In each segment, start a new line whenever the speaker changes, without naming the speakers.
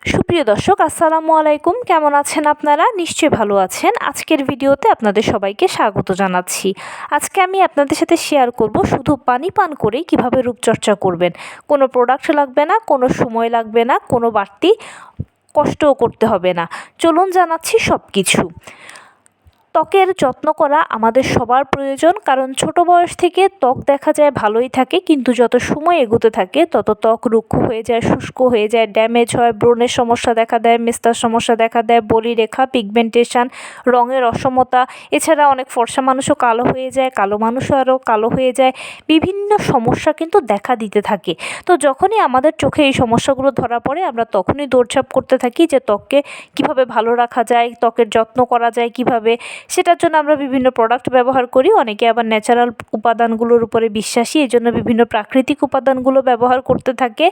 সুপ্রিয় দর্শক, আসসালামু আলাইকুম। কেমন আছেন আপনারা? নিশ্চয়ই ভালো আছেন। আজকের ভিডিওতে আপনাদের সবাইকে স্বাগত জানাচ্ছি। আজকে আমি আপনাদের সাথে শেয়ার করব শুধু পানি পান করেই কিভাবে রূপচর্চা করবেন। কোনো প্রোডাক্ট লাগবে না, কোনো সময় লাগবে না, কোনো বাড়তি কষ্টও করতে হবে না। চলুন জানাচ্ছি সব কিছু। ত্বকের যত্ন করা আমাদের সবার প্রয়োজন, কারণ ছোট বয়স থেকে ত্বক দেখা যায় ভালোই থাকে, কিন্তু যত সময় এগোতে থাকে তত ত্বক রুক্ষ হয়ে যায়, শুষ্ক হয়ে যায়, ড্যামেজ হয়, ব্রণের সমস্যা দেখা দেয়, মেস্তার সমস্যা দেখা দেয়, বলিরেখা, পিগমেন্টেশন, রঙের অসমতা, এছাড়া অনেক ফর্সা মানুষও কালো হয়ে যায়, কালো মানুষও আরও কালো হয়ে যায়। বিভিন্ন সমস্যা কিন্তু দেখা দিতে থাকে। তো যখনই আমাদের চোখে এই সমস্যাগুলো ধরা পড়ে, আমরা তখনই দৌড়ঝাঁপ করতে থাকি যে ত্বককে কীভাবে ভালো রাখা যায়, ত্বকের যত্ন করা যায় কীভাবে। সেটার জন্য আমরা বিভিন্ন প্রোডাক্ট ব্যবহার করি, অনেকে আবার ন্যাচারাল উপাদানগুলোর উপরে বিশ্বাসী, এই জন্য বিভিন্ন প্রাকৃতিক উপাদানগুলো ব্যবহার করতে থাকে।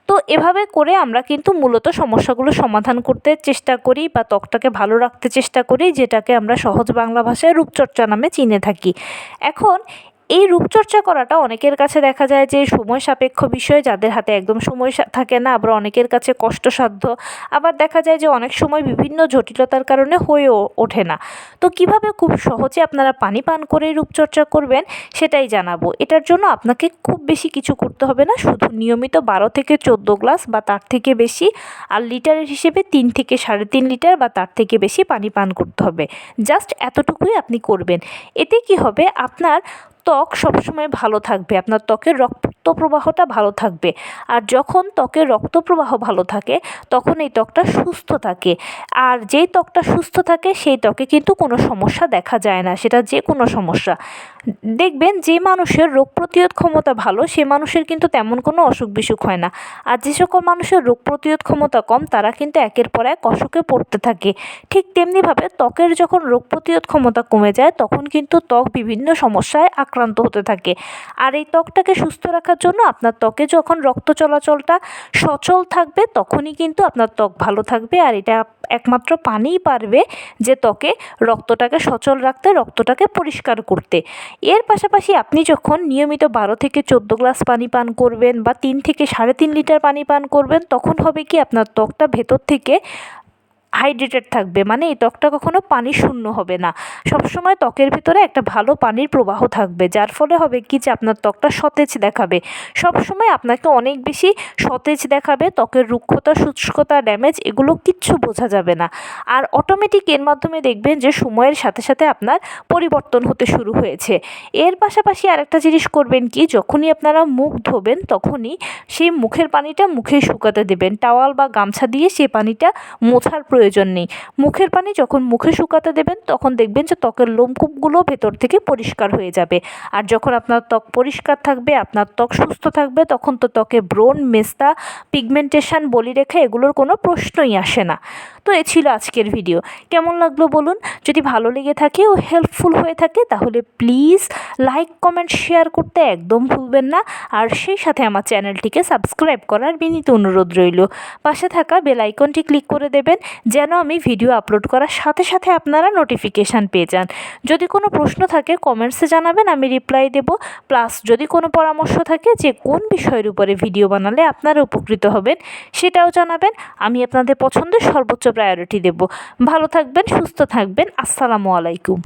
তো এভাবে করে আমরা কিন্তু মূলত সমস্যাগুলো সমাধান করতে চেষ্টা করি বা ত্বকটাকে ভালো রাখতে চেষ্টা করি, যেটাকে আমরা সহজ বাংলা ভাষায় রূপচর্চা নামে চিনে থাকি। এখন এই রূপচর্চা করাটা অনেকের কাছে দেখা যায় যে সময় সাপেক্ষ বিষয়, যাদের হাতে একদম সময় থাকে না, আবার অনেকের কাছে কষ্টসাধ্য, আবার দেখা যায় যে অনেক সময় বিভিন্ন জটিলতার কারণে হয়ে ওঠে না। তো কিভাবে খুব সহজে আপনারা পানি পান করে রূপচর্চা করবেন সেটাই জানাবো। এটার জন্য আপনাকে খুব বেশি কিছু করতে হবে না, শুধু নিয়মিত 12 থেকে 14 গ্লাস বা তার থেকে বেশি, আর লিটারের হিসেবে 3 থেকে 3.5 লিটার বা তার থেকে বেশি পানি পান করতে হবে। জাস্ট এতটুকুই আপনি করবেন। এতে কি হবে, আপনার ত্বক সবসময় ভালো থাকবে, আপনার ত্বকের রক্ত প্রবাহটা ভালো থাকবে। আর যখন ত্বকের রক্ত প্রবাহ ভালো থাকে তখন এই ত্বকটা সুস্থ থাকে। আর যেই ত্বকটা সুস্থ থাকে সেই ত্বকে কিন্তু কোনো সমস্যা দেখা যায় না, সেটা যে কোনো সমস্যা। দেখবেন যে মানুষের রোগ প্রতিরোধ ক্ষমতা ভালো সে মানুষের কিন্তু তেমন কোনো অসুখ বিসুখ হয় না। আর যে সকল মানুষের রোগ প্রতিরোধ ক্ষমতা কম তারা কিন্তু একের পর এক অসুখে পড়তে থাকে। ঠিক তেমনিভাবে ত্বকের যখন রোগ প্রতিরোধ ক্ষমতা কমে যায় তখন কিন্তু ত্বক বিভিন্ন সমস্যায় আক্রান্ত হতে থাকে। আর এই ত্বকটাকে সুস্থ রাখার জন্য আপনার ত্বকে যখন রক্ত চলাচলটা সচল থাকবে তখনই কিন্তু আপনার ত্বক ভালো থাকবে। আর এটা একমাত্র পানিই পারবে যে ত্বকে রক্তটাকে সচল রাখতে, রক্তটাকে পরিষ্কার করতে। এর পাশাপাশি আপনি যখন নিয়মিত 12 থেকে 14 গ্লাস পানি পান করবেন বা 3 থেকে 3.5 লিটার পানি পান করবেন, তখন হবে কি আপনার ত্বকটা ভেতর থেকে হাইড্রেটেড থাকবে, মানে এই ত্বকটা কখনো পানি শূন্য হবে না। সবসময় ত্বকের ভিতরে একটা ভালো পানির প্রবাহ থাকবে, যার ফলে হবে কি যে আপনার ত্বকটা সতেজ দেখাবে। সবসময় আপনাকে অনেক বেশি সতেজ দেখাবে, ত্বকের রুক্ষতা, শুষ্কতা, ড্যামেজ এগুলো কিচ্ছু বোঝা যাবে না। আর অটোমেটিক এর মাধ্যমে দেখবেন যে সময়ের সাথে সাথে আপনার পরিবর্তন হতে শুরু হয়েছে। এর পাশাপাশি আরেকটা জিনিস করবেন কি, যখনই আপনারা মুখ ধোবেন তখনই সেই মুখের পানিটা মুখেই শুকাতে দেবেন। টাওয়াল বা গামছা দিয়ে সেই পানিটা মোছার প্রয়োজন নেই। মুখের পানি যখন মুখে শুকাতে দেবেন তখন দেখবেন যে ত্বকের লোমকূপগুলো ভেতর থেকে পরিষ্কার হয়ে যাবে। আর যখন আপনার ত্বক পরিষ্কার থাকবে, আপনার ত্বক সুস্থ থাকবে, তখন তো ত্বকে ব্রণ, মেস্তা, পিগমেন্টেশন, বলিরেখা এগুলোর কোনো প্রশ্নই আসে না। তো এ ছিল আজকের ভিডিও। কেমন লাগলো বলুন? যদি ভালো লেগে থাকে ও হেল্পফুল হয়ে থাকে তাহলে প্লিজ লাইক, কমেন্ট, শেয়ার করতে একদম ভুলবেন না। আর সেই সাথে আমার চ্যানেলটিকে সাবস্ক্রাইব করার বিনীত অনুরোধ রইল। পাশে থাকা বেল আইকনটি ক্লিক করে দেবেন যেন আমি ভিডিও আপলোড করার সাথে সাথে আপনারা নোটিফিকেশান পেয়ে যান। যদি কোনো প্রশ্ন থাকে কমেন্টসে জানাবেন, আমি রিপ্লাই দেব। প্লাস যদি কোনো পরামর্শ থাকে যে কোন বিষয়ের উপরে ভিডিও বানালে আপনারা উপকৃত হবেন সেটাও জানাবেন, আমি আপনাদের পছন্দের সর্বোচ্চ প্রায়োরিটি দেব। ভালো থাকবেন, সুস্থ থাকবেন। আসসালামু আলাইকুম।